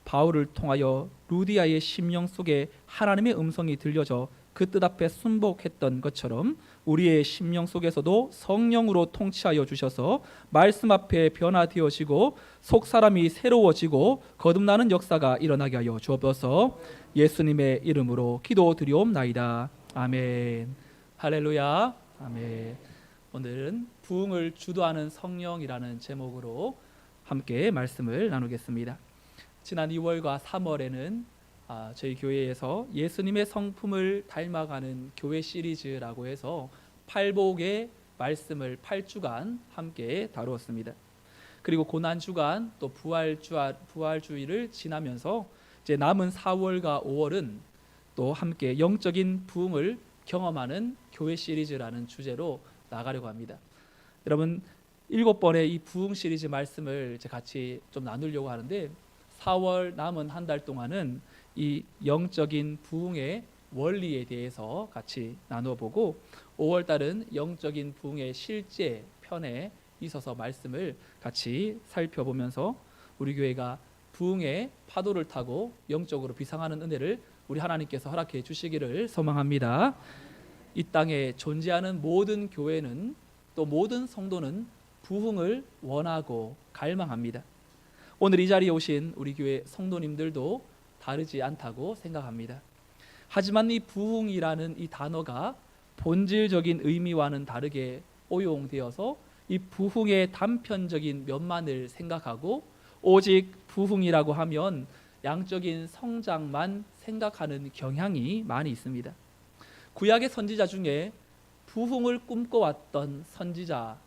바울을 통하여 루디아의 심령 속에 하나님의 음성이 들려져 그 뜻 앞에 순복했던 것처럼 우리의 심령 속에서도 성령으로 통치하여 주셔서 말씀 앞에 변화되어지고 속 사람이 새로워지고 거듭나는 역사가 일어나게 하여 주옵소서. 예수님의 이름으로 기도드리옵나이다. 아멘. 할렐루야. 아멘. 오늘은 부흥을 주도하는 성령이라는 제목으로 함께 말씀을 나누겠습니다. 지난 2월과 3월에는 저희 교회에서 예수님의 성품을 닮아가는 교회 시리즈라고 해서 팔복의 말씀을 8주간 함께 다루었습니다. 그리고 고난주간 또 부활주의를 지나면서 이제 남은 4월과 5월은 또 함께 영적인 부흥을 경험하는 교회 시리즈라는 주제로 나가려고 합니다. 여러분 7번의 이 부흥 시리즈 말씀을 이제 같이 좀 나누려고 하는데 4월 남은 한 달 동안은 이 영적인 부흥의 원리에 대해서 같이 나누어 보고 5월 달은 영적인 부흥의 실제 편에 있어서 말씀을 같이 살펴보면서 우리 교회가 부흥의 파도를 타고 영적으로 비상하는 은혜를 우리 하나님께서 허락해 주시기를 소망합니다. 이 땅에 존재하는 모든 교회는 또 모든 성도는 부흥을 원하고 갈망합니다. 오늘 이 자리에 오신 우리 교회 성도님들도 다르지 않다고 생각합니다. 하지만 이 부흥이라는 이 단어가 본질적인 의미와는 다르게 오용되어서 이 부흥의 단편적인 면만을 생각하고 오직 부흥이라고 하면 양적인 성장만 생각하는 경향이 많이 있습니다. 구약의 선지자 중에 부흥을 꿈꿔왔던 선지자,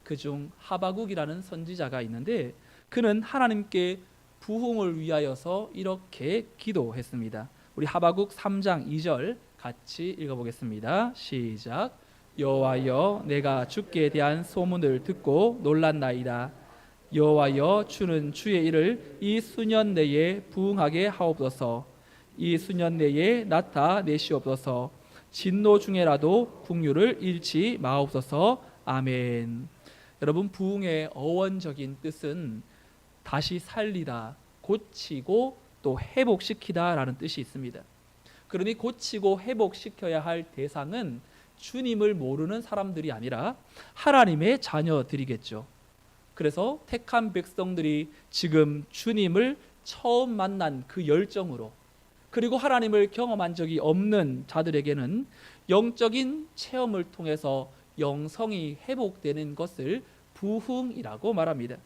그중 하바국이라는 선지자가 있는데 그는 하나님께 부흥을 위하여서 이렇게 기도했습니다. 우리 하바국 3장 2절 같이 읽어보겠습니다. 시작. 여호와여, 내가 주께 대한 소문을 듣고 놀랐나이다. 여호와여, 주는 주의 일을 이 수년 내에 부흥하게 하옵소서. 이 수년 내에 나타내시옵소서. 진노 중에라도 국류를 잃지 마옵소서. 아멘. 여러분, 부흥의 어원적인 뜻은 다시 살리다, 고치고 또 회복시키다 라는 뜻이 있습니다. 그러니 고치고 회복시켜야 할 대상은 주님을 모르는 사람들이 아니라 하나님의 자녀들이겠죠. 그래서 택한 백성들이 지금 주님을 처음 만난 그 열정으로, 그리고 하나님을 경험한 적이 없는 자들에게는 영적인 체험을 통해서 영성이 회복되는 것을 부흥이라고 말합니다.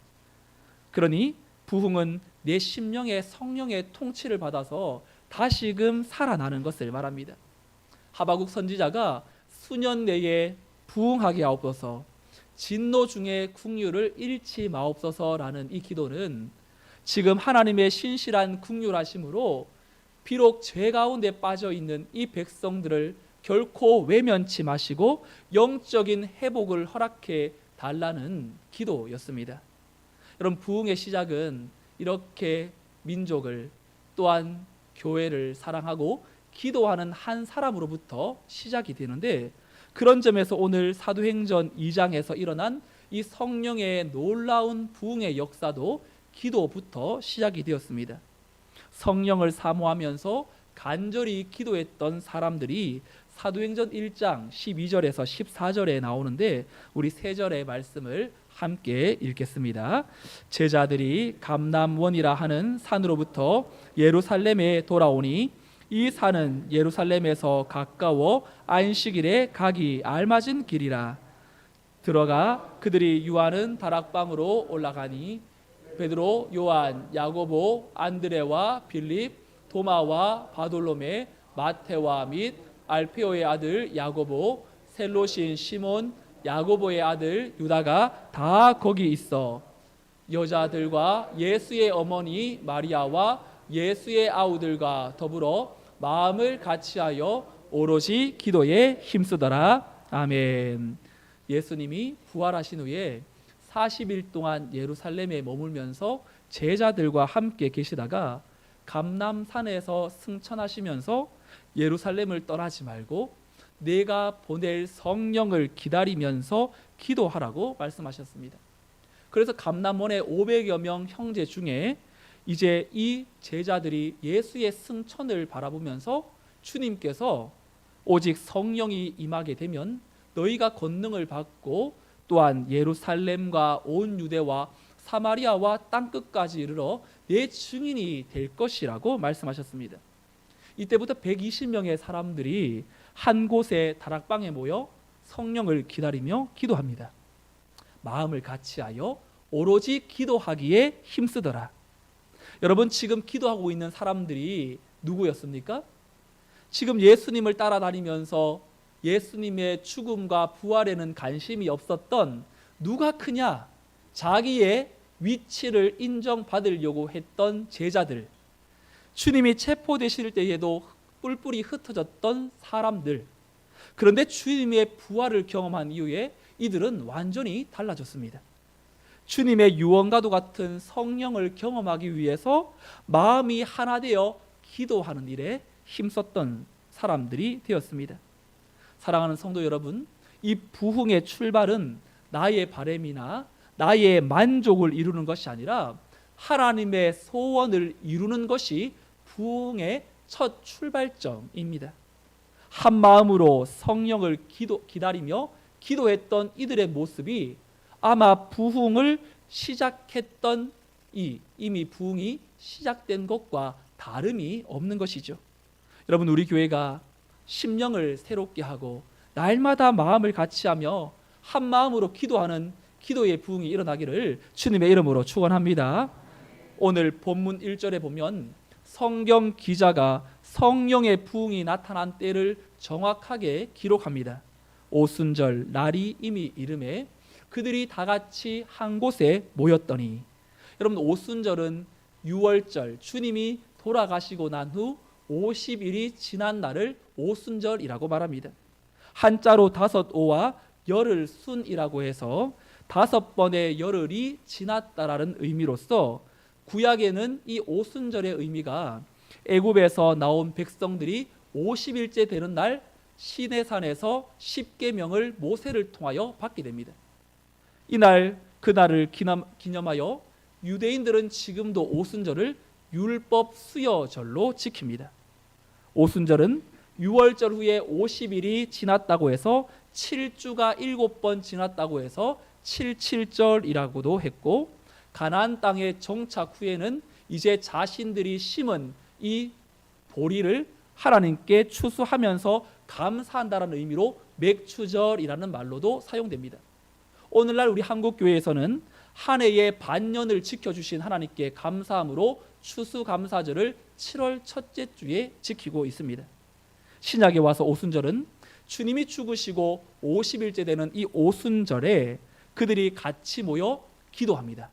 그러니 부흥은 내 심령의 성령의 통치를 받아서 다시금 살아나는 것을 말합니다. 하바국 선지자가 수년 내에 부흥하게 하옵소서, 진노 중에 국류를 잃지 마옵소서라는 이 기도는 지금 하나님의 신실한 국률하심으로 비록 죄 가운데 빠져 있는 이 백성들을 결코 외면치 마시고 영적인 회복을 허락해 달라는 기도였습니다. 여러분, 부흥의 시작은 이렇게 민족을 또한 교회를 사랑하고 기도하는 한 사람으로부터 시작이 되는데, 그런 점에서 오늘 사도행전 2장에서 일어난 이 성령의 놀라운 부흥의 역사도 기도부터 시작이 되었습니다. 성령을 사모하면서 간절히 기도했던 사람들이 사도행전 1장 12절에서 14절에 나오는데 우리 3절의 말씀을 함께 읽겠습니다. 제자들이 감람원이라 하는 산으로부터 예루살렘에 돌아오니 이 산은 예루살렘에서 가까워 안식일에 가기 알맞은 길이라. 들어가 그들이 유하는 다락방으로 올라가니 베드로, 요한, 야고보, 안드레와 빌립, 도마와 바돌로메, 마테와 및 알페오의 아들 야고보, 셀로신 시몬, 야고보의 아들 유다가 다 거기 있어 여자들과 예수의 어머니 마리아와 예수의 아우들과 더불어 마음을 같이하여 오롯이 기도에 힘쓰더라. 아멘. 예수님이 부활하신 후에 40일 동안 예루살렘에 머물면서 제자들과 함께 계시다가 감람산에서 승천하시면서 예루살렘을 떠나지 말고 내가 보낼 성령을 기다리면서 기도하라고 말씀하셨습니다. 그래서 감람원의 500여 명 형제 중에 이제 이 제자들이 예수의 승천을 바라보면서 주님께서 오직 성령이 임하게 되면 너희가 권능을 받고 또한 예루살렘과 온 유대와 사마리아와 땅끝까지 이르러 내 증인이 될 것이라고 말씀하셨습니다. 이때부터 120명의 사람들이 한 곳에 다락방에 모여 성령을 기다리며 기도합니다. 마음을 같이하여 오로지 기도하기에 힘쓰더라. 여러분, 지금 기도하고 있는 사람들이 누구였습니까? 지금 예수님을 따라다니면서 예수님의 죽음과 부활에는 관심이 없었던, 누가 크냐, 자기의 위치를 인정받으려고 했던 제자들, 주님이 체포되실 때에도 뿔뿔이 흩어졌던 사람들. 그런데 주님의 부활을 경험한 이후에 이들은 완전히 달라졌습니다. 주님의 유언과도 같은 성령을 경험하기 위해서 마음이 하나 되어 기도하는 일에 힘썼던 사람들이 되었습니다. 사랑하는 성도 여러분, 이 부흥의 출발은 나의 바람이나 나의 만족을 이루는 것이 아니라 하나님의 소원을 이루는 것이 부흥의 첫 출발점입니다. 한 마음으로 성령을 기다리며 기도했던 이들의 모습이 아마 부흥을 시작했던 이미 부흥이 시작된 것과 다름이 없는 것이죠. 여러분, 우리 교회가 심령을 새롭게 하고 날마다 마음을 같이하며 한 마음으로 기도하는 기도의 부흥이 일어나기를 주님의 이름으로 축원합니다. 오늘 본문 1절에 보면 성경 기자가 성령의 부흥이 나타난 때를 정확하게 기록합니다. 오순절 날이 이미 이름에 그들이 다 같이 한 곳에 모였더니, 여러분, 오순절은 6월절, 주님이 돌아가시고 난 후 50일이 지난 날을 오순절이라고 말합니다. 한자로 5오와 열흘 순이라고 해서 5번의 열흘이 지났다라는 의미로서 구약에는 이 오순절의 의미가 애굽에서 나온 백성들이 50일째 되는 날 시내산에서 십계명을 모세를 통하여 받게 됩니다. 이날 그날을 기념하여 유대인들은 지금도 오순절을 율법 수여절로 지킵니다. 오순절은 6월절 후에 50일이 지났다고 해서 7주가 7번 지났다고 해서 77절이라고도 했고, 가나안 땅에 정착 후에는 이제 자신들이 심은 이 보리를 하나님께 추수하면서 감사한다는 의미로 맥추절이라는 말로도 사용됩니다. 오늘날 우리 한국교회에서는 한 해의 반년을 지켜주신 하나님께 감사함으로 추수감사절을 7월 첫째 주에 지키고 있습니다. 신약에 와서 오순절은 주님이 죽으시고 50일째 되는 이 오순절에 그들이 같이 모여 기도합니다.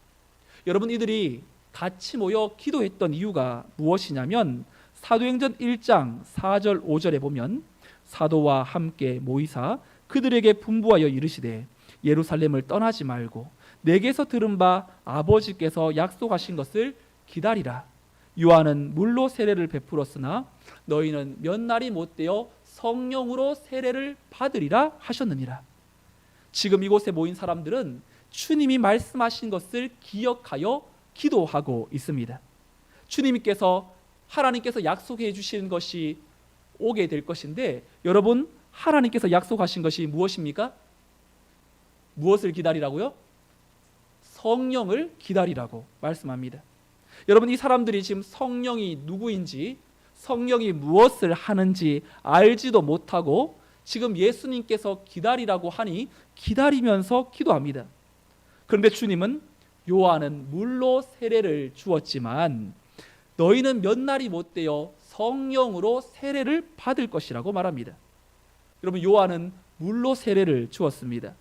여러분, 이들이 같이 모여 기도했던 이유가 무엇이냐면 사도행전 1장 4절 5절에 보면 사도와 함께 모이사 그들에게 분부하여 이르시되 예루살렘을 떠나지 말고 내게서 들은 바 아버지께서 약속하신 것을 기다리라. 요한은 물로 세례를 베풀었으나 너희는 몇 날이 못되어 성령으로 세례를 받으리라 하셨느니라. 지금 이곳에 모인 사람들은 주님이 말씀하신 것을 기억하여 기도하고 있습니다. 하나님께서 약속해 주신 것이 오게 될 것인데, 여러분, 하나님께서 약속하신 것이 무엇입니까? 무엇을 기다리라고요? 성령을 기다리라고 말씀합니다. 여러분, 이 사람들이 지금 성령이 누구인지, 성령이 무엇을 하는지 알지도 못하고 지금 예수님께서 기다리라고 하니 기다리면서 기도합니다. 그런데 주님은 요한은 물로 세례를 주었지만 너희는 몇 날이 못되어 성령으로 세례를 받을 것이라고 말합니다. 여러분, 요한은 물로 세례를 주었습니다.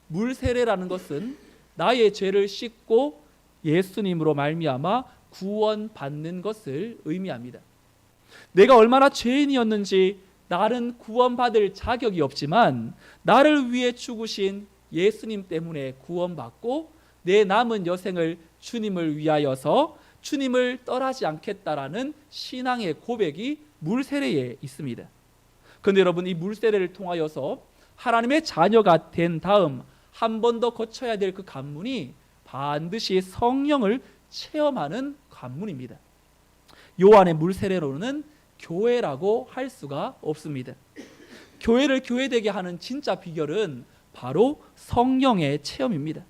물 세례라는 것은 나의 죄를 씻고 예수님으로 말미암아 구원받는 것을 의미합니다. 내가 얼마나 죄인이었는지 나는 구원받을 자격이 없지만 나를 위해 죽으신 예수님 때문에 구원받고 내 남은 여생을 주님을 위하여서 주님을 떠나지 않겠다라는 신앙의 고백이 물세례에 있습니다. 그런데 여러분, 이 물세례를 통하여서 하나님의 자녀가 된 다음 한 번 더 거쳐야 될 그 관문이 반드시 성령을 체험하는 관문입니다. 요한의 물 세례로는 교회라고 할 수가 없습니다. 교회를 교회되게 하는 진짜 비결은 바로 성령의 체험입니다.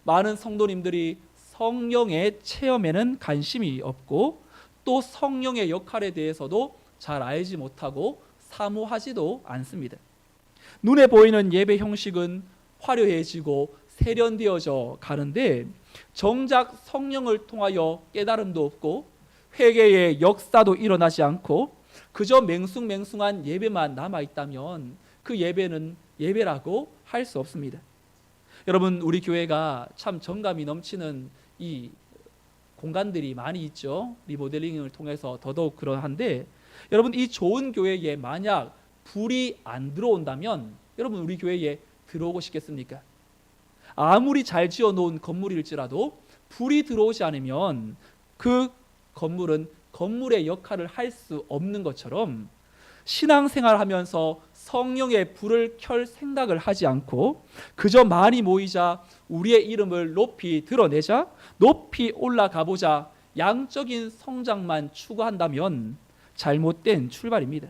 많은 성도님들이 성령의 체험에는 관심이 없고 또 성령의 역할에 대해서도 잘 알지 못하고 사모하지도 않습니다. 눈에 보이는 예배 형식은 화려해지고 세련되어져 가는데 정작 성령을 통하여 깨달음도 없고 회개의 역사도 일어나지 않고 그저 맹숭맹숭한 예배만 남아있다면 그 예배는 예배라고 할 수 없습니다. 여러분, 우리 교회가 참 정감이 넘치는 이 공간들이 많이 있죠. 리모델링을 통해서 더더욱 그러한데 여러분, 이 좋은 교회에 만약 불이 안 들어온다면 여러분, 우리 교회에 들어오고 싶겠습니까? 아무리 잘 지어놓은 건물일지라도 불이 들어오지 않으면 그 건물은 건물의 역할을 할 수 없는 것처럼 신앙생활하면서 성령의 불을 켤 생각을 하지 않고 그저 많이 모이자, 우리의 이름을 높이 드러내자, 높이 올라가 보자, 양적인 성장만 추구한다면 잘못된 출발입니다.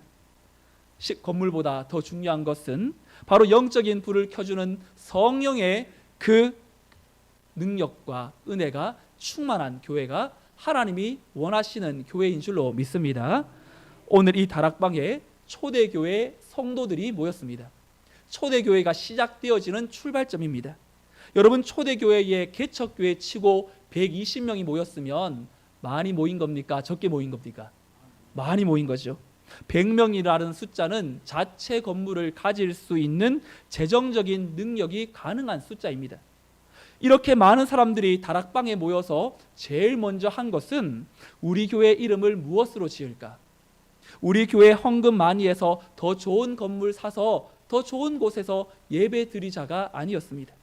건물보다 더 중요한 것은 바로 영적인 불을 켜주는 성령의 그 능력과 은혜가 충만한 교회가 하나님이 원하시는 교회인 줄로 믿습니다. 오늘 이 다락방에 초대교회 성도들이 모였습니다. 초대교회가 시작되어지는 출발점입니다. 여러분, 초대교회에 개척교회 치고 120명이 모였으면 많이 모인 겁니까? 적게 모인 겁니까? 많이 모인 거죠. 100명이라는 숫자는 자체 건물을 가질 수 있는 재정적인 능력이 가능한 숫자입니다. 이렇게 많은 사람들이 다락방에 모여서 제일 먼저 한 것은 우리 교회 이름을 무엇으로 지을까? 우리 교회 헌금 많이 해서 더 좋은 건물 사서 더 좋은 곳에서 예배 드리자가 아니었습니다.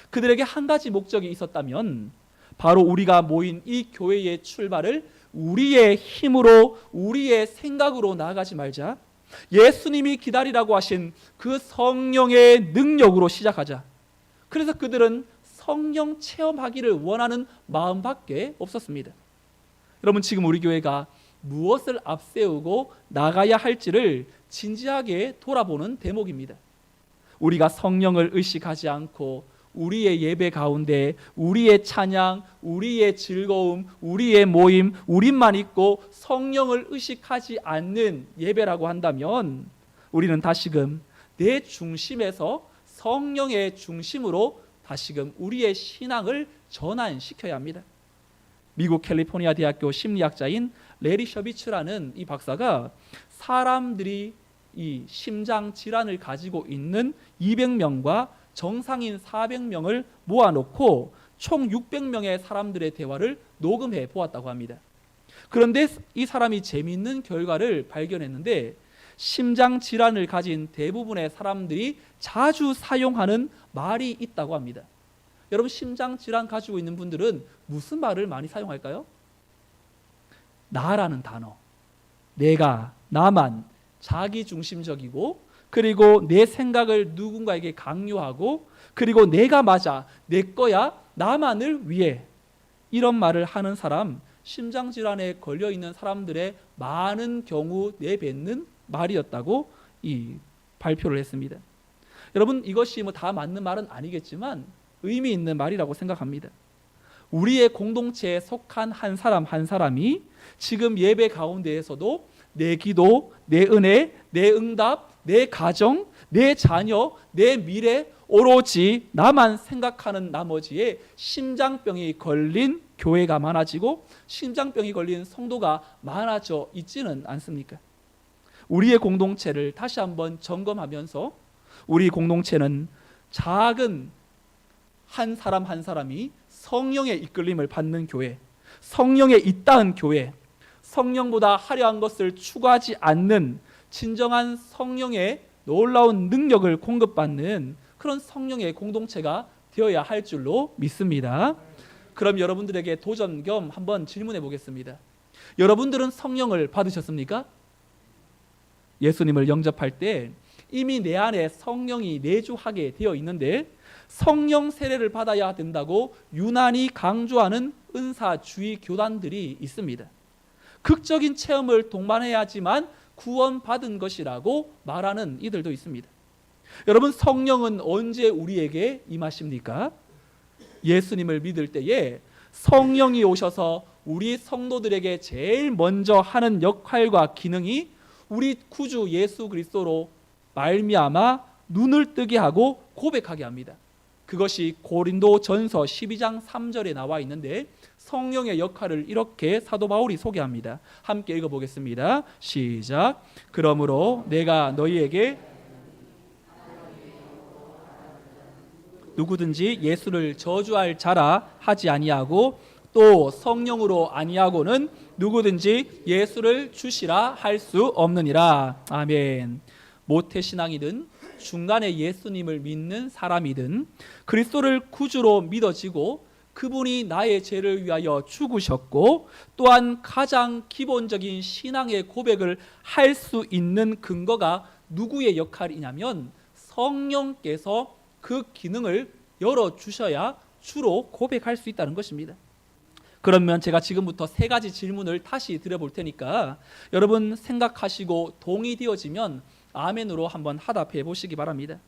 그들에게 한 가지 목적이 있었다면 바로 우리가 모인 이 교회의 출발을 우리의 힘으로, 우리의 생각으로 나아가지 말자. 예수님이 기다리라고 하신 그 성령의 능력으로 시작하자. 그래서 그들은 성령 체험하기를 원하는 마음밖에 없었습니다. 여러분, 지금 우리 교회가 무엇을 앞세우고 나가야 할지를 진지하게 돌아보는 대목입니다. 우리가 성령을 의식하지 않고 우리의 예배 가운데 우리의 찬양, 우리의 즐거움, 우리의 모임, 우리만 있고 성령을 의식하지 않는 예배라고 한다면 우리는 다시금 내 중심에서 성령의 중심으로 다시금 우리의 신앙을 전환시켜야 합니다. 미국 캘리포니아 대학교 심리학자인 레리 셔비츠라는 이 박사가 사람들이 이 심장 질환을 가지고 있는 200명과 정상인 400명을 모아놓고 총 600명의 사람들의 대화를 녹음해 보았다고 합니다. 그런데 이 사람이 재미있는 결과를 발견했는데 심장 질환을 가진 대부분의 사람들이 자주 사용하는 말이 있다고 합니다. 여러분, 심장 질환 가지고 있는 분들은 무슨 말을 많이 사용할까요? 나라는 단어, 내가, 나만, 자기중심적이고 그리고 내 생각을 누군가에게 강요하고 그리고 내가 맞아, 내 거야, 나만을 위해 이런 말을 하는 사람, 심장질환에 걸려있는 사람들의 많은 경우 내뱉는 말이었다고 이 발표를 했습니다. 여러분, 이것이 뭐 다 맞는 말은 아니겠지만 의미 있는 말이라고 생각합니다. 우리의 공동체에 속한 한 사람 한 사람이 지금 예배 가운데에서도 내 기도, 내 은혜, 내 응답, 내 가정, 내 자녀, 내 미래 오로지 나만 생각하는 나머지에 심장병이 걸린 교회가 많아지고 심장병이 걸린 성도가 많아져 있지는 않습니까? 우리의 공동체를 다시 한번 점검하면서 우리 공동체는 작은 한 사람 한 사람이 성령의 이끌림을 받는 교회, 성령의 잇닿은 교회, 성령보다 화려한 것을 추구하지 않는 진정한 성령의 놀라운 능력을 공급받는 그런 성령의 공동체가 되어야 할 줄로 믿습니다. 그럼 여러분들에게 도전 겸 한번 질문해 보겠습니다. 여러분들은 성령을 받으셨습니까? 예수님을 영접할 때 이미 내 안에 성령이 내주하게 되어 있는데 성령 세례를 받아야 된다고 유난히 강조하는 은사주의 교단들이 있습니다. 극적인 체험을 동반해야지만 구원받은 것이라고 말하는 이들도 있습니다. 여러분, 성령은 언제 우리에게 임하십니까? 예수님을 믿을 때에 성령이 오셔서 우리 성도들에게 제일 먼저 하는 역할과 기능이 우리 구주 예수 그리스도로 말미암아 눈을 뜨게 하고 고백하게 합니다. 그것이 고린도전서 12장 3절에 나와 있는데 성령의 역할을 이렇게 사도 바울이 소개합니다. 함께 읽어보겠습니다. 시작. 그러므로 내가 너희에게 누구든지 예수를 저주할 자라 하지 아니하고 또 성령으로 아니하고는 누구든지 예수를 주시라 할 수 없느니라. 아멘. 모태신앙이든 중간에 예수님을 믿는 사람이든 그리스도를 구주로 믿어지고 그분이 나의 죄를 위하여 죽으셨고 또한 가장 기본적인 신앙의 고백을 할 수 있는 근거가 누구의 역할이냐면 성령께서 그 기능을 열어주셔야 주로 고백할 수 있다는 것입니다. 그러면 제가 지금부터 세 가지 질문을 다시 드려볼 테니까 여러분 생각하시고 동의되어지면 아멘으로 한번 화답해 보시기 바랍니다.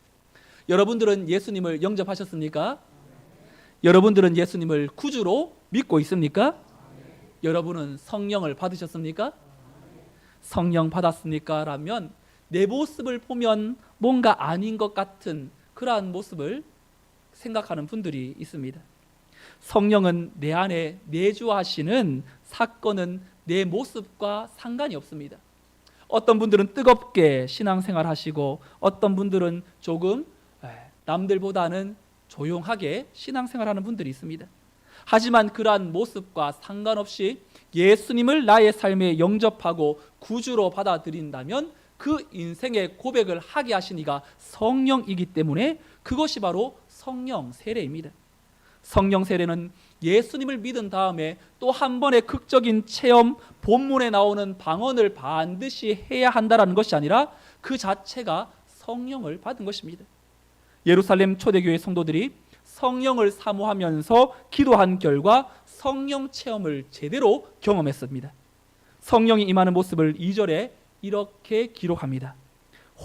여러분들은 예수님을 영접하셨습니까? 여러분들은 예수님을 구주로 믿고 있습니까? 여러분은 성령을 받으셨습니까? 성령 받았습니까? 라면 내 모습을 보면 뭔가 아닌 것 같은 그러한 모습을 생각하는 분들이 있습니다. 성령은 내 안에 내주하시는 사건은 내 모습과 상관이 없습니다. 어떤 분들은 뜨겁게 신앙생활 하시고 어떤 분들은 조금 남들보다는 조용하게 신앙생활하는 분들이 있습니다. 하지만 그러한 모습과 상관없이 예수님을 나의 삶에 영접하고 구주로 받아들인다면 그 인생의 고백을 하게 하신 이가 성령이기 때문에 그것이 바로 성령 세례입니다. 성령 세례는 예수님을 믿은 다음에 또 한 번의 극적인 체험, 본문에 나오는 방언을 반드시 해야 한다는 것이 아니라 그 자체가 성령을 받은 것입니다. 예루살렘 초대교회 성도들이 성령을 사모하면서 기도한 결과 성령 체험을 제대로 경험했습니다. 성령이 임하는 모습을 2절에 이렇게 기록합니다.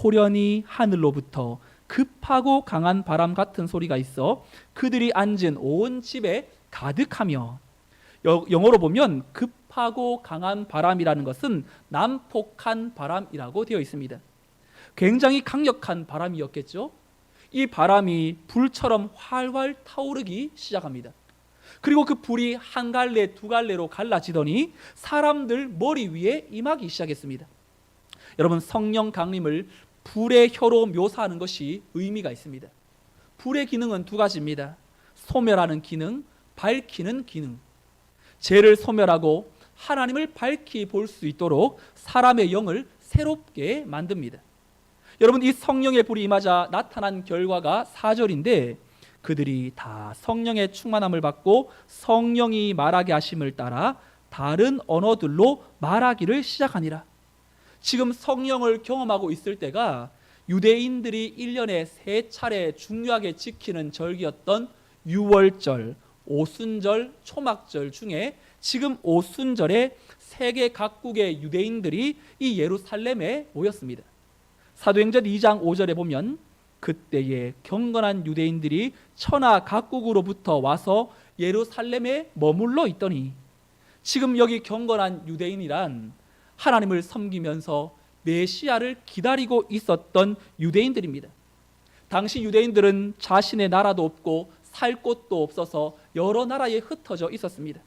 호련히 하늘로부터 급하고 강한 바람 같은 소리가 있어 그들이 앉은 온 집에 가득하며, 영어로 보면 급하고 강한 바람이라는 것은 난폭한 바람이라고 되어 있습니다. 굉장히 강력한 바람이었겠죠. 이 바람이 불처럼 활활 타오르기 시작합니다. 그리고 그 불이 한 갈래 두 갈래로 갈라지더니 사람들 머리 위에 임하기 시작했습니다. 여러분, 성령 강림을 불의 혀로 묘사하는 것이 의미가 있습니다. 불의 기능은 두 가지입니다. 소멸하는 기능, 밝히는 기능. 죄를 소멸하고 하나님을 밝히 볼 수 있도록 사람의 영을 새롭게 만듭니다. 여러분, 이 성령의 불이 임하자 나타난 결과가 4절인데 그들이 다 성령의 충만함을 받고 성령이 말하게 하심을 따라 다른 언어들로 말하기를 시작하니라. 지금 성령을 경험하고 있을 때가 유대인들이 1년에 3차례 중요하게 지키는 절기였던 유월절, 오순절, 초막절 중에 지금 오순절에 세계 각국의 유대인들이 이 예루살렘에 모였습니다. 사도행전 2장 5절에 보면 그때에 경건한 유대인들이 천하 각국으로부터 와서 예루살렘에 머물러 있더니, 지금 여기 경건한 유대인이란 하나님을 섬기면서 메시아를 기다리고 있었던 유대인들입니다. 당시 유대인들은 자신의 나라도 없고 살 곳도 없어서 여러 나라에 흩어져 있었습니다.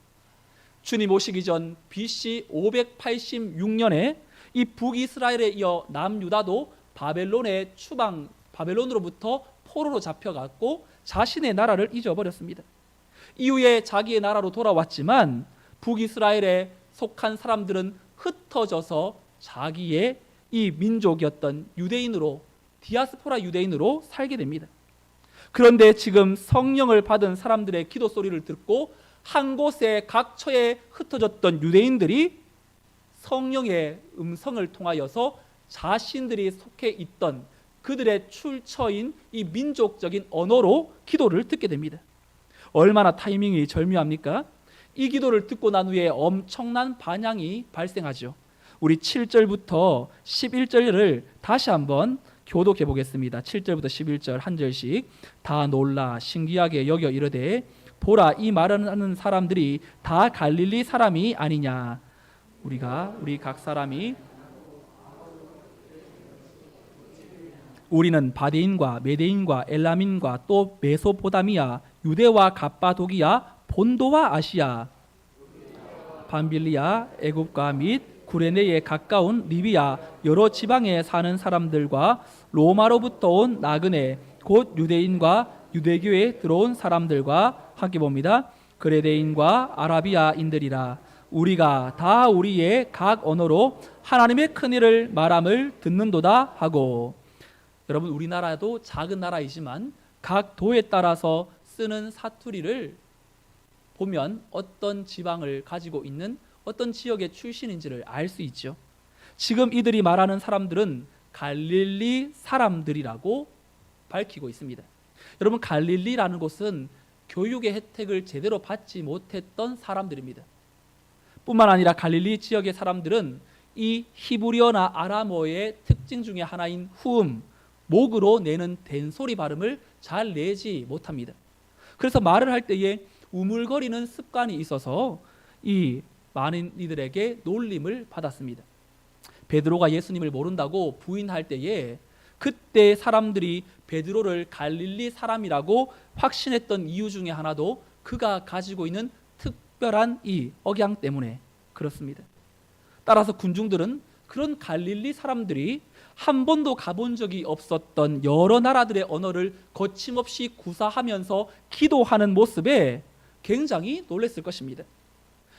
주님 오시기 전 BC 586년에 이 북이스라엘에 이어 남유다도 바벨론으로부터 포로로 잡혀갔고 자신의 나라를 잊어버렸습니다. 이후에 자기의 나라로 돌아왔지만 북이스라엘에 속한 사람들은 흩어져서 자기의 이 민족이었던 유대인으로, 디아스포라 유대인으로 살게 됩니다. 그런데 지금 성령을 받은 사람들의 기도 소리를 듣고 한 곳에 각처에 흩어졌던 유대인들이 성령의 음성을 통하여서 자신들이 속해 있던 그들의 출처인 이 민족적인 언어로 기도를 듣게 됩니다. 얼마나 타이밍이 절묘합니까? 이 기도를 듣고 난 후에 엄청난 반향이 발생하죠. 우리 7절부터 11절을 다시 한번 교독해 보겠습니다. 7절부터 11절 한 절씩. 다 놀라 신기하게 여겨 이르되 보라, 이 말하는 사람들이 다 갈릴리 사람이 아니냐. 우리 각 사람이 우리는 바데인과 메데인과 엘람인과 또 메소포다미아, 유대와 갑바도기아, 본도와 아시아, 밤빌리아, 애굽과 및 구레네에 가까운 리비아 여러 지방에 사는 사람들과 로마로부터 온 나그네 곧 유대인과 유대교에 들어온 사람들과 함께 봅니다. 그레데인과 아라비아인들이라. 우리가 다 우리의 각 언어로 하나님의 큰 일을 말함을 듣는도다 하고. 여러분, 우리나라도 작은 나라이지만 각 도에 따라서 쓰는 사투리를 보면 어떤 지방을 가지고 있는 어떤 지역의 출신인지를 알 수 있죠. 지금 이들이 말하는 사람들은 갈릴리 사람들이라고 밝히고 있습니다. 여러분, 갈릴리라는 곳은 교육의 혜택을 제대로 받지 못했던 사람들입니다. 뿐만 아니라 갈릴리 지역의 사람들은 이 히브리어나 아람어의 특징 중에 하나인 후음, 목으로 내는 된소리 발음을 잘 내지 못합니다. 그래서 말을 할 때에 우물거리는 습관이 있어서 이 많은 이들에게 놀림을 받았습니다. 베드로가 예수님을 모른다고 부인할 때에 그때 사람들이 베드로를 갈릴리 사람이라고 확신했던 이유 중에 하나도 그가 가지고 있는 특별한 이 억양 때문에 그렇습니다. 따라서 군중들은 그런 갈릴리 사람들이 한 번도 가본 적이 없었던 여러 나라들의 언어를 거침없이 구사하면서 기도하는 모습에 굉장히 놀랐을 것입니다.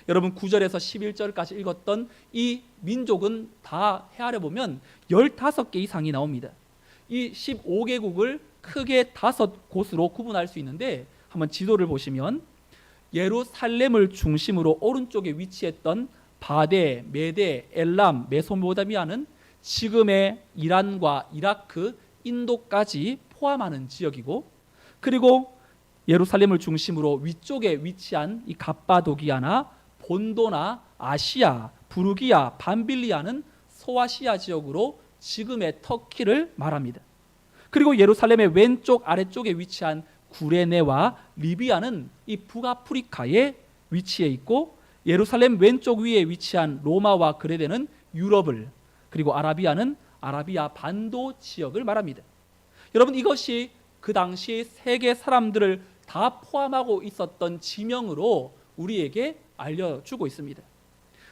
여러분, 9절에서 11절까지 읽었던 이 민족은 다 헤아려 보면 15개 이상이 나옵니다. 이 15개국을 크게 5곳으로 구분할 수 있는데, 한번 지도를 보시면 예루살렘을 중심으로 오른쪽에 위치했던 바데, 메데, 엘람, 메소포타미아는 지금의 이란과 이라크, 인도까지 포함하는 지역이고, 그리고 예루살렘을 중심으로 위쪽에 위치한 이 갑바도기아나 본도나 아시아, 부르기아, 밤빌리아는 소아시아 지역으로 지금의 터키를 말합니다. 그리고 예루살렘의 왼쪽 아래쪽에 위치한 구레네와 리비아는 이 북아프리카에 위치해 있고, 예루살렘 왼쪽 위에 위치한 로마와 그레데는 유럽을, 그리고 아라비아는 아라비아 반도 지역을 말합니다. 여러분, 이것이 그 당시 세계 사람들을 다 포함하고 있었던 지명으로 우리에게 알려주고 있습니다.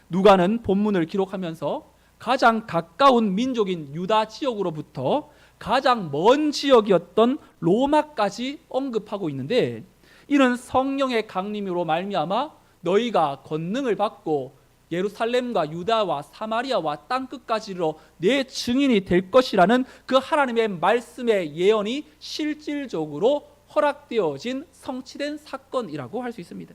누가는 본문을 기록하면서 가장 가까운 민족인 유다 지역으로부터 가장 먼 지역이었던 로마까지 언급하고 있는데, 이는 성령의 강림으로 말미암아 너희가 권능을 받고 예루살렘과 유다와 사마리아와 땅끝까지로 내 증인이 될 것이라는 그 하나님의 말씀의 예언이 실질적으로 허락되어진 성취된 사건이라고 할 수 있습니다.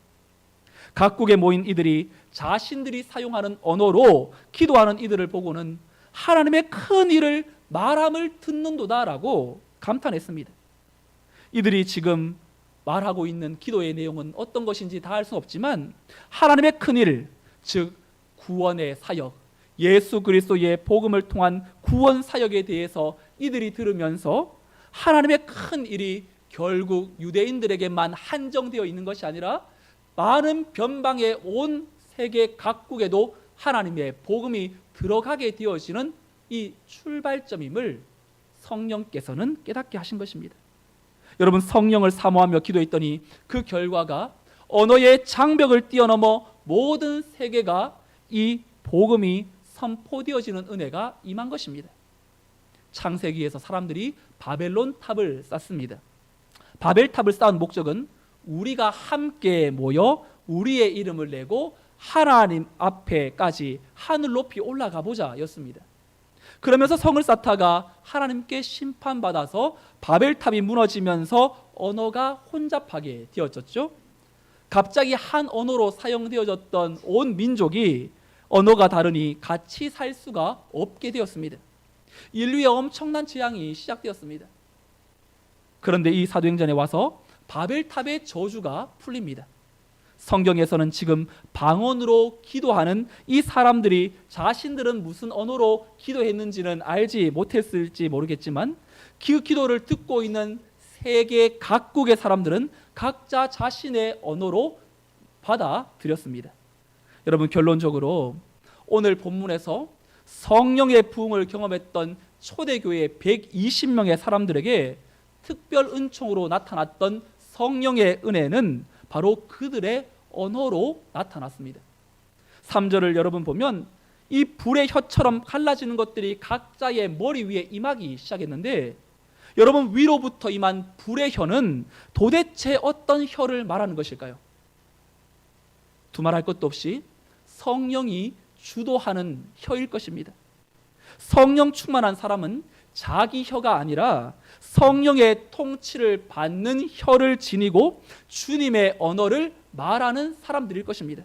각국에 모인 이들이 자신들이 사용하는 언어로 기도하는 이들을 보고는 하나님의 큰 일을 말함을 듣는도다라고 감탄했습니다. 이들이 지금 말하고 있는 기도의 내용은 어떤 것인지 다 알 수 없지만 하나님의 큰 일, 즉 구원의 사역, 예수 그리스도의 복음을 통한 구원 사역에 대해서 이들이 들으면서 하나님의 큰 일이 결국 유대인들에게만 한정되어 있는 것이 아니라 많은 변방의 온 세계 각국에도 하나님의 복음이 들어가게 되어지는 이 출발점임을 성령께서는 깨닫게 하신 것입니다. 여러분, 성령을 사모하며 기도했더니 그 결과가 언어의 장벽을 뛰어넘어 모든 세계가 이 복음이 선포되어지는 은혜가 임한 것입니다. 창세기에서 사람들이 바벨론 탑을 쌓습니다. 바벨탑을 쌓은 목적은 우리가 함께 모여 우리의 이름을 내고 하나님 앞에까지 하늘 높이 올라가 보자 였습니다. 그러면서 성을 쌓다가 하나님께 심판받아서 바벨탑이 무너지면서 언어가 혼잡하게 되어졌죠. 갑자기 한 언어로 사용되어졌던 온 민족이 언어가 다르니 같이 살 수가 없게 되었습니다. 인류의 엄청난 재앙이 시작되었습니다. 그런데 이 사도행전에 와서 바벨탑의 저주가 풀립니다. 성경에서는 지금 방언으로 기도하는 이 사람들이 자신들은 무슨 언어로 기도했는지는 알지 못했을지 모르겠지만 그 기도를 듣고 있는 세계 각국의 사람들은 각자 자신의 언어로 받아들였습니다. 여러분, 결론적으로 오늘 본문에서 성령의 부흥을 경험했던 초대교회 120명의 사람들에게 특별 은총으로 나타났던 성령의 은혜는 바로 그들의 언어로 나타났습니다. 3절을 여러분 보면 이 불의 혀처럼 갈라지는 것들이 각자의 머리 위에 임하기 시작했는데, 여러분, 위로부터 임한 불의 혀는 도대체 어떤 혀를 말하는 것일까요? 두말할 것도 없이 성령이 주도하는 혀일 것입니다. 성령 충만한 사람은 자기 혀가 아니라 성령의 통치를 받는 혀를 지니고 주님의 언어를 말하는 사람들일 것입니다.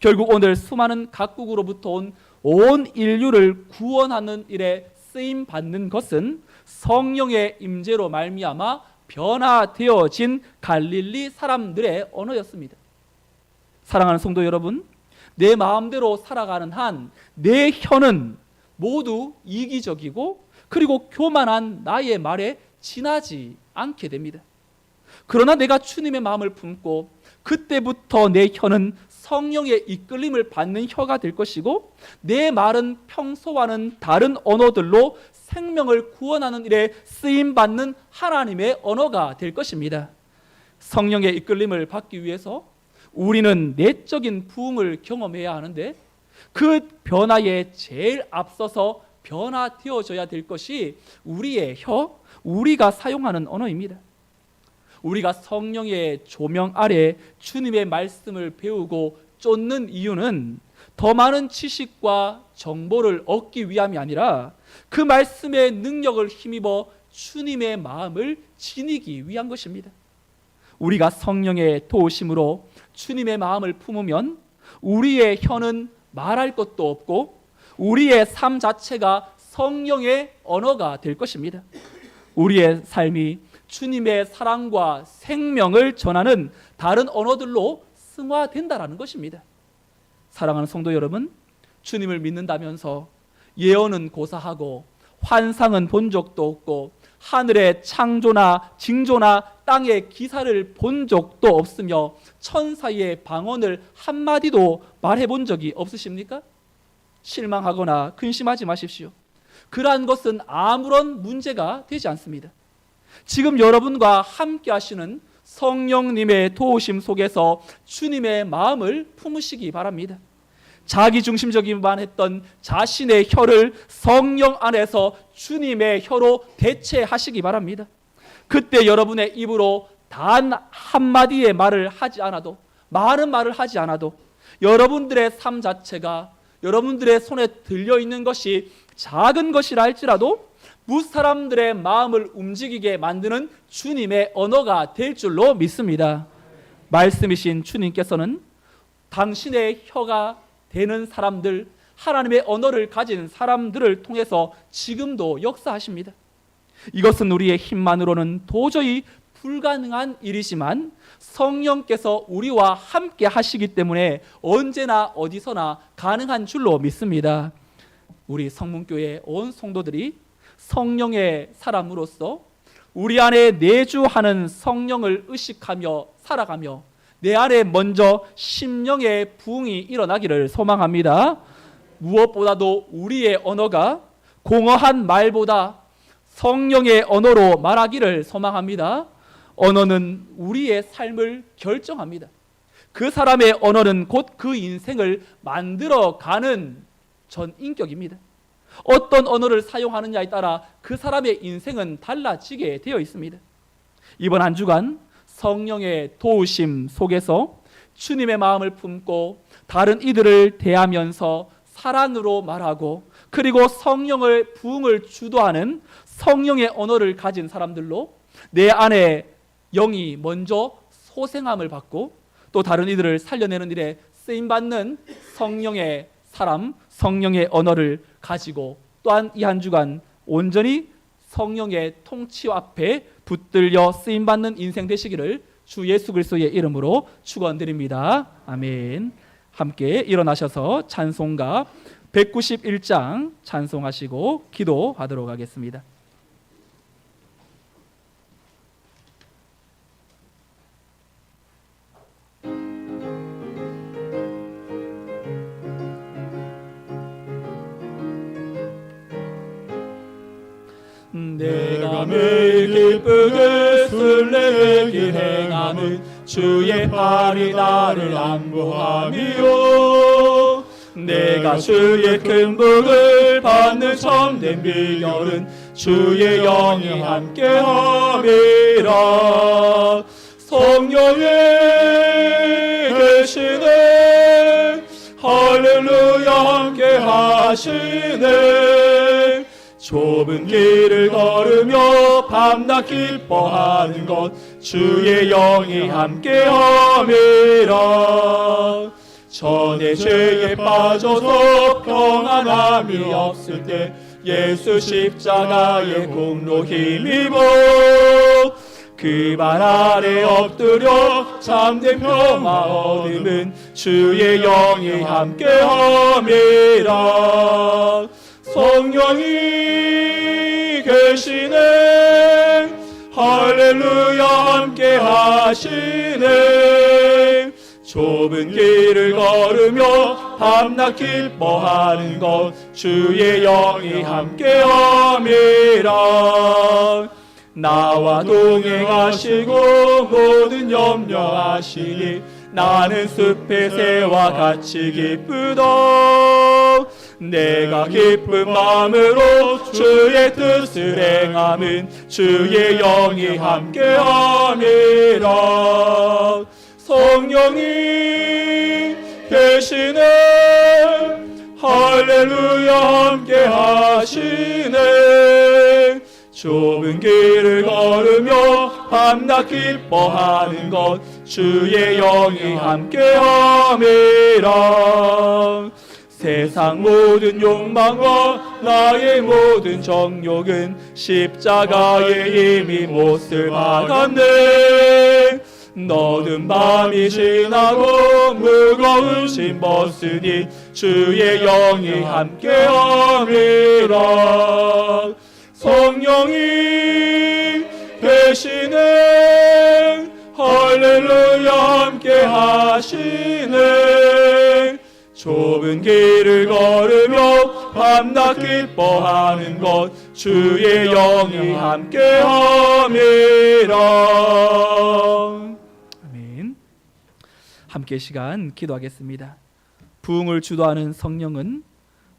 결국 오늘 수많은 각국으로부터 온 인류를 구원하는 일에 쓰임 받는 것은 성령의 임재로 말미암아 변화되어진 갈릴리 사람들의 언어였습니다. 사랑하는 성도 여러분, 내 마음대로 살아가는 한 내 혀는 모두 이기적이고 그리고 교만한 나의 말에 지나지 않게 됩니다. 그러나 내가 주님의 마음을 품고 그때부터 내 혀는 성령의 이끌림을 받는 혀가 될 것이고, 내 말은 평소와는 다른 언어들로 생명을 구원하는 일에 쓰임받는 하나님의 언어가 될 것입니다. 성령의 이끌림을 받기 위해서 우리는 내적인 부흥을 경험해야 하는데, 그 변화에 제일 앞서서 변화되어져야 될 것이 우리의 혀, 우리가 사용하는 언어입니다. 우리가 성령의 조명 아래 주님의 말씀을 배우고 쫓는 이유는 더 많은 지식과 정보를 얻기 위함이 아니라 그 말씀의 능력을 힘입어 주님의 마음을 지니기 위한 것입니다. 우리가 성령의 도우심으로 주님의 마음을 품으면 우리의 혀는 말할 것도 없고 우리의 삶 자체가 성령의 언어가 될 것입니다. 우리의 삶이 주님의 사랑과 생명을 전하는 다른 언어들로 승화된다라는 것입니다. 사랑하는 성도 여러분, 주님을 믿는다면서 예언은 고사하고 환상은 본 적도 없고 하늘의 창조나 징조나 땅의 기사를 본 적도 없으며 천사의 방언을 한마디도 말해본 적이 없으십니까? 실망하거나 근심하지 마십시오. 그러한 것은 아무런 문제가 되지 않습니다. 지금 여러분과 함께 하시는 성령님의 도우심 속에서 주님의 마음을 품으시기 바랍니다. 자기중심적이기만 했던 자신의 혀를 성령 안에서 주님의 혀로 대체하시기 바랍니다. 그때 여러분의 입으로 단 한마디의 말을 하지 않아도, 많은 말을 하지 않아도 여러분들의 삶 자체가 여러분들의 손에 들려있는 것이 작은 것이라 할지라도 무사람들의 마음을 움직이게 만드는 주님의 언어가 될 줄로 믿습니다. 말씀이신 주님께서는 당신의 혀가 되는 사람들, 하나님의 언어를 가진 사람들을 통해서 지금도 역사하십니다. 이것은 우리의 힘만으로는 도저히 불가능한 일이지만 성령께서 우리와 함께 하시기 때문에 언제나 어디서나 가능한 줄로 믿습니다. 우리 성문교회 온 성도들이 성령의 사람으로서 우리 안에 내주하는 성령을 의식하며 살아가며 내 안에 먼저 심령의 부흥이 일어나기를 소망합니다. 무엇보다도 우리의 언어가 공허한 말보다 성령의 언어로 말하기를 소망합니다. 언어는 우리의 삶을 결정합니다. 그 사람의 언어는 곧 그 인생을 만들어가는 전인격입니다. 어떤 언어를 사용하느냐에 따라 그 사람의 인생은 달라지게 되어 있습니다. 이번 한 주간 성령의 도우심 속에서 주님의 마음을 품고 다른 이들을 대하면서 사랑으로 말하고 그리고 성령의 부흥을 주도하는 성령의 언어를 가진 사람들로 내 안에 영이 먼저 소생함을 받고 또 다른 이들을 살려내는 일에 쓰임받는 성령의 사람, 성령의 언어를 가지고 또한 이 한 주간 온전히 성령의 통치 앞에 붙들려 쓰임받는 인생 되시기를 주 예수 그리스도의 이름으로 축원드립니다. 아멘. 함께 일어나셔서 찬송가 191장 찬송하시고 기도하도록 하겠습니다. 내가 매일 기쁘게 술래기 행하는 주의 팔이 나를 안보함이요 내가 주의 큰 복을 받는 참된 비결은 주의 영이 함께함이라 성령이 계시네 할렐루야 함께하시네 좁은 길을 걸으며 밤낮 기뻐하는 것 주의 영이 함께함이라 전에 죄에 빠져서 평안함이 없을 때 예수 십자가의 공로 힘입어 그 발 아래 엎드려 참된 평화 얻음은 주의 영이 함께함이라 성령이 계시네 할렐루야 함께하시네 좁은 길을 걸으며 밤낮 기뻐하는 것 주의 영이 함께함이라 나와 동행하시고 모든 염려하시니 나는 숲의 새와 같이 기쁘다 내가 기쁜 마음으로 주의 뜻을 행함은 주의 영이 함께함이라 성령이 계시네 할렐루야 함께하시네 좁은 길을 걸으며 밤낮 기뻐하는 것 주의 영이 함께함이라 세상 모든 욕망과 나의 모든 정욕은 십자가에 이미 못을 박았네 너는 밤이 지나고 무거운 짐 벗으니 주의 영이 함께함이라 성령이 계시네 할렐루야 함께하시네 좁은 길을 걸으며 밤낮 기뻐하는 것 주의 영이 함께함이라 아멘. 함께 시간 기도하겠습니다. 부흥을 주도하는 성령은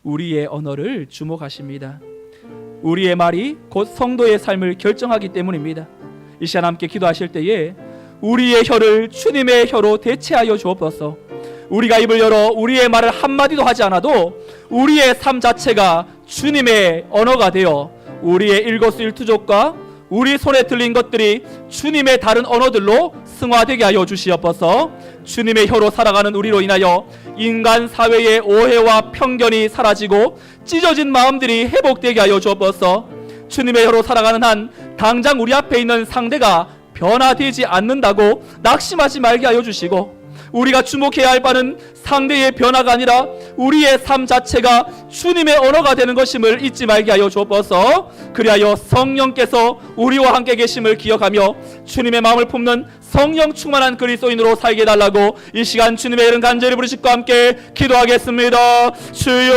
우리의 언어를 주목하십니다. 우리의 말이 곧 성도의 삶을 결정하기 때문입니다. 이 시간 함께 기도하실 때에 우리의 혀를 주님의 혀로 대체하여 주옵소서. 우리가 입을 열어 우리의 말을 한마디도 하지 않아도 우리의 삶 자체가 주님의 언어가 되어 우리의 일거수일투족과 우리 손에 들린 것들이 주님의 다른 언어들로 승화되게 하여 주시옵소서. 주님의 혀로 살아가는 우리로 인하여 인간 사회의 오해와 편견이 사라지고 찢어진 마음들이 회복되게 하여 주옵소서. 주님의 혀로 살아가는 한 당장 우리 앞에 있는 상대가 변화되지 않는다고 낙심하지 말게 하여 주시고 우리가 주목해야 할 바는 상대의 변화가 아니라 우리의 삶 자체가 주님의 언어가 되는 것임을 잊지 말게 하여 주옵소서. 그리하여 성령께서 우리와 함께 계심을 기억하며 주님의 마음을 품는 성령 충만한 그리스도인으로 살게 해달라고 이 시간 주님의 이름 간절히 부르시고 함께 기도하겠습니다. 주여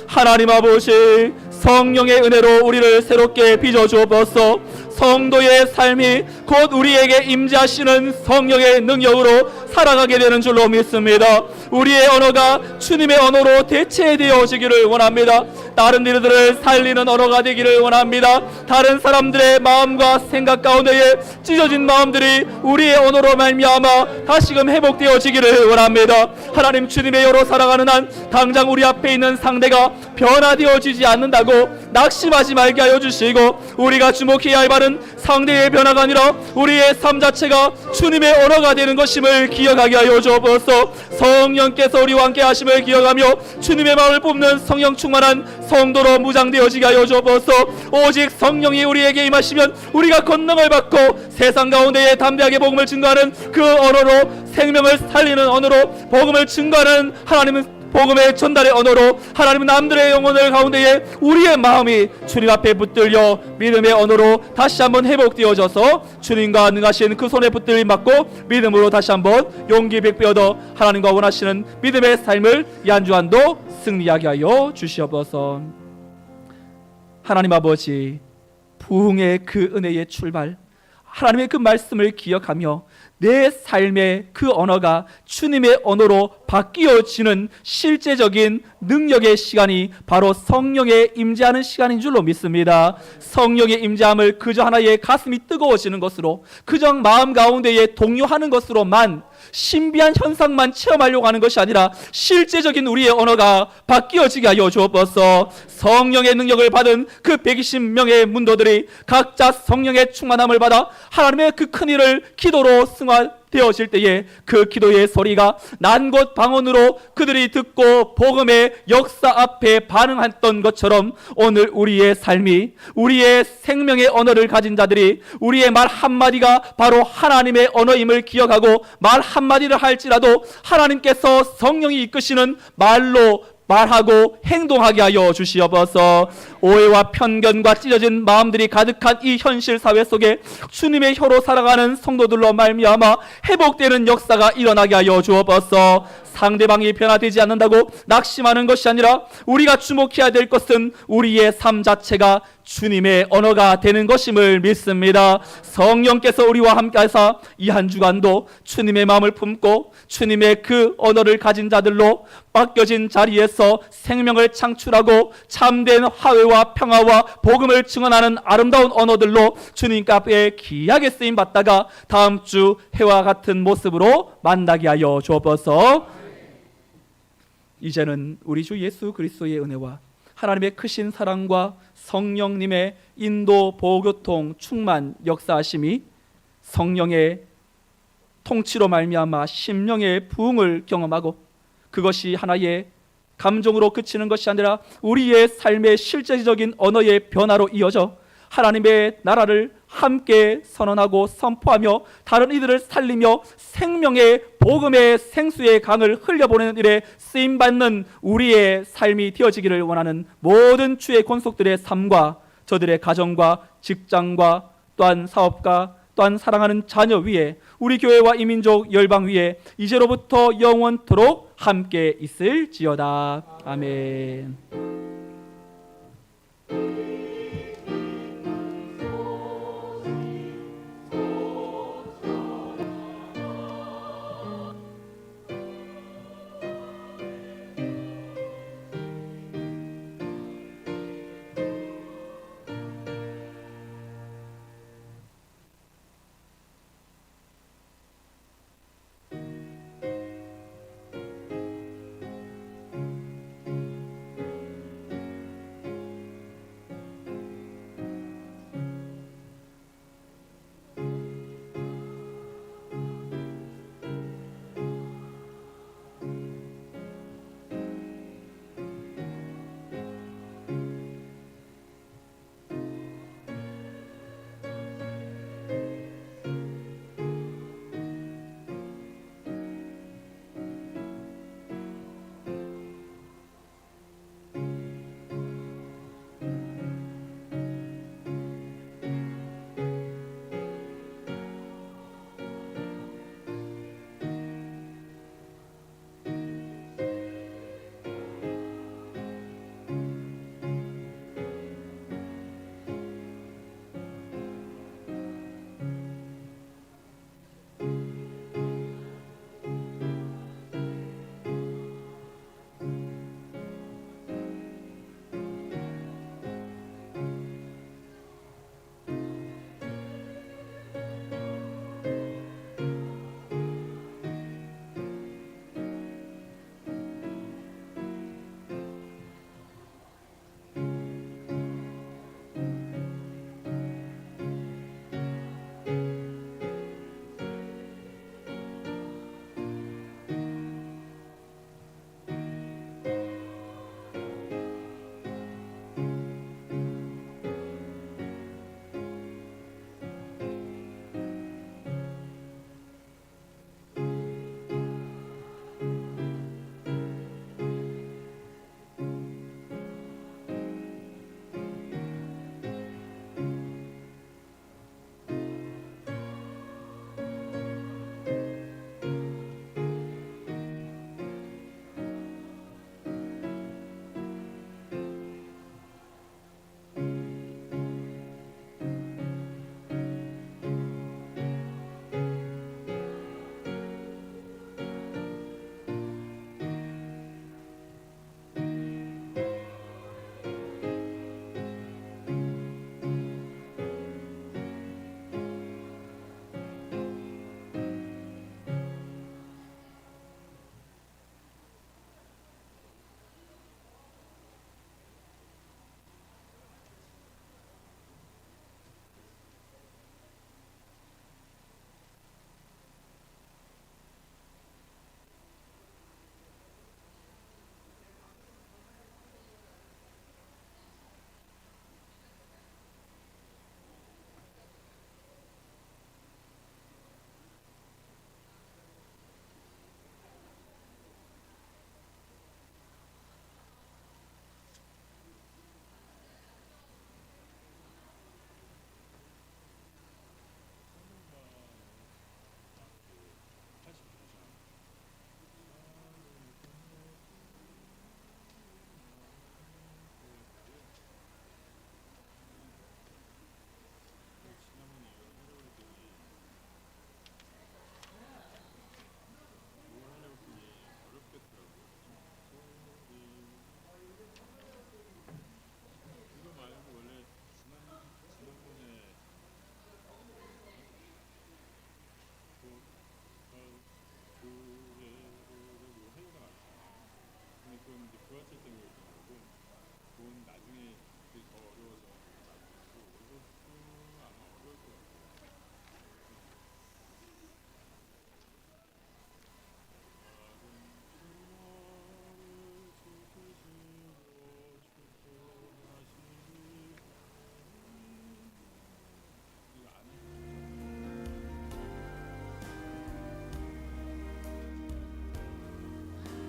하나님 아버지 성령의 은혜로 우리를 새롭게 빚어주옵소서. 성도의 삶이 곧 우리에게 임재하시는 성령의 능력으로 살아가게 되는 줄로 믿습니다. 우리의 언어가 주님의 언어로 대체되어지기를 원합니다. 다른 일들을 살리는 언어가 되기를 원합니다. 다른 사람들의 마음과 생각 가운데에 찢어진 마음들이 우리의 언어로 말미암아 다시금 회복되어지기를 원합니다. 하나님 주님의 여로 살아가는 한 당장 우리 앞에 있는 상대가 변화되어지지 않는다고 낙심하지 말게 하여 주시고, 우리가 주목해야 할 바는 상대의 변화가 아니라 우리의 삶 자체가 주님의 언어가 되는 것임을 기억하게 하여 주옵소서. 성령께서 우리와 함께 하심을 기억하며 주님의 마음을 뿜는 성령 충만한 성도로 무장되어지게 하여 주옵소서. 오직 성령이 우리에게 임하시면 우리가 권능을 받고 세상 가운데에 담대하게 복음을 증거하는 그 언어로, 생명을 살리는 언어로 복음을 증거하는 하나님은 복음의 전달의 언어로 하나님은 남들의 영혼을 가운데에 우리의 마음이 주님 앞에 붙들려 믿음의 언어로 다시 한번 회복되어져서 주님과 능하신 그 손에 붙들림 받고 믿음으로 다시 한번 용기 백배 얻어 하나님과 원하시는 믿음의 삶을 이 한 주간도 승리하게 하여 주시옵소서. 하나님 아버지, 부흥의 그 은혜의 출발, 하나님의 그 말씀을 기억하며 내 삶의 그 언어가 주님의 언어로 바뀌어지는 실제적인 능력의 시간이 바로 성령의 임재하는 시간인 줄로 믿습니다. 성령의 임재함을 그저 하나의 가슴이 뜨거워지는 것으로, 그저 마음 가운데에 동요하는 것으로만, 신비한 현상만 체험하려고 하는 것이 아니라 실제적인 우리의 언어가 바뀌어지게 하여 주옵소서. 성령의 능력을 받은 그 120명의 문도들이 각자 성령의 충만함을 받아 하나님의 그 큰 일을 기도로 승화되어질 때에 그 기도의 소리가 난 곳 방언으로 그들이 듣고 복음의 역사 앞에 반응했던 것처럼, 오늘 우리의 삶이, 우리의 생명의 언어를 가진 자들이 우리의 말 한마디가 바로 하나님의 언어임을 기억하고 말 한마디를 할지라도 하나님께서 성령이 이끄시는 말로 말하고 행동하게 하여 주시옵소서. 오해와 편견과 찢어진 마음들이 가득한 이 현실 사회 속에 주님의 혀로 살아가는 성도들로 말미암아 회복되는 역사가 일어나게 하여 주옵소서. 상대방이 변화되지 않는다고 낙심하는 것이 아니라 우리가 주목해야 될 것은 우리의 삶 자체가 주님의 언어가 되는 것임을 믿습니다. 성령께서 우리와 함께하사 이 한 주간도 주님의 마음을 품고 주님의 그 언어를 가진 자들로 바뀌어진 자리에서 생명을 창출하고 참된 화해와 평화와 복음을 증언하는 아름다운 언어들로 주님 앞에 귀하게 쓰임 받다가 다음 주 해와 같은 모습으로 만나게 하여 주옵소서. 이제는 우리 주 예수 그리스도의 은혜와 하나님의 크신 사랑과 성령님의 인도, 보교통, 충만, 역사하심이 성령의 통치로 말미암아 심령의 부흥을 경험하고 그것이 하나의 감정으로 그치는 것이 아니라 우리의 삶의 실제적인 언어의 변화로 이어져 하나님의 나라를 함께 선언하고 선포하며 다른 이들을 살리며 생명의 복음의 생수의 강을 흘려보내는 일에 쓰임받는 우리의 삶이 되어지기를 원하는 모든 주의 권속들의 삶과 저들의 가정과 직장과 또한 사업가 또한 사랑하는 자녀 위에 우리 교회와 이민족 열방 위에 이제로부터 영원토록 함께 있을지어다. 아멘. 돈 나중에 그게 더 어려워서